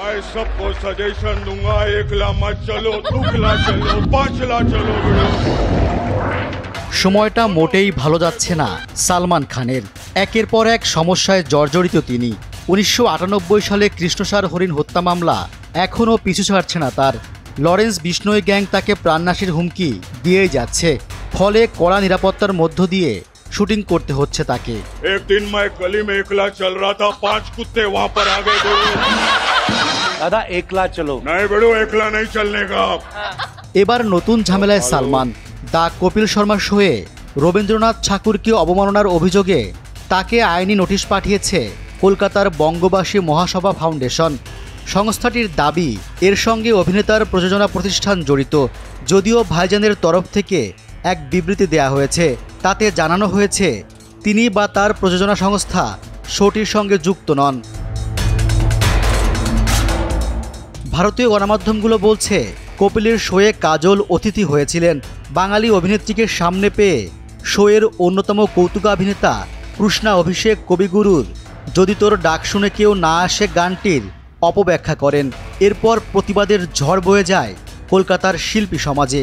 मैं सबको सजेशन दूंगा, 1 लाख मत चलो, 2 लाख चलो, 5 लाख चलो। সময়টা মোটেই ভালো যাচ্ছে না সালমান খানের। একের পর এক সমস্যায় জর্জরিত তিনি। 1998 সালে কৃষ্ণসার হরিণ হত্যা মামলা এখনও পিছু ছাড়ছে না তার। লরেন্স বিষ্ণোই গ্যাং তাকে প্রাণনাশের হুমকি দিয়েই যাচ্ছে। ফলে কড়া নিরাপত্তার মধ্য দিয়ে শুটিং করতে হচ্ছে তাকে। एक दिन मैं गली में एकला चल रहा था, 5 कुत्ते वहाँ पर आ गए। दादा एकला चलो। नहीं बेड़ो, एकला नहीं चलने का। এবার নতুন ঝামেলায় সালমান। দ্য কপিল শর্মা শোয়ে রবীন্দ্রনাথ ঠাকুরকে অবমাননার অভিযোগে তাকে আইনি নোটিশ পাঠিয়েছে কলকাতার বঙ্গবাসী মহাসভা ফাউন্ডেশন। সংস্থাটির দাবি, এর সঙ্গে অভিনেতার প্রযোজনা প্রতিষ্ঠান জড়িত। যদিও ভাইজানের তরফ থেকে এক বিবৃতি দেয়া হয়েছে, তাতে জানানো হয়েছে তিনি বা তার প্রযোজনা সংস্থা শোটির সঙ্গে যুক্ত নন। ভারতীয় গণমাধ্যমগুলো বলছে, কপিলের শোয়ে কাজল অতিথি হয়েছিলেন। বাঙালি অভিনেত্রীকে সামনে পেয়ে শোয়ের অন্যতম কৌতুকাভিনেতা কৃষ্ণা অভিষেক কবিগুরুর যদি তোর ডাক শুনে কেউ না আসে গানটির অপব্যাখ্যা করেন। এরপর প্রতিবাদের ঝড় বয়ে যায় কলকাতার শিল্পী সমাজে।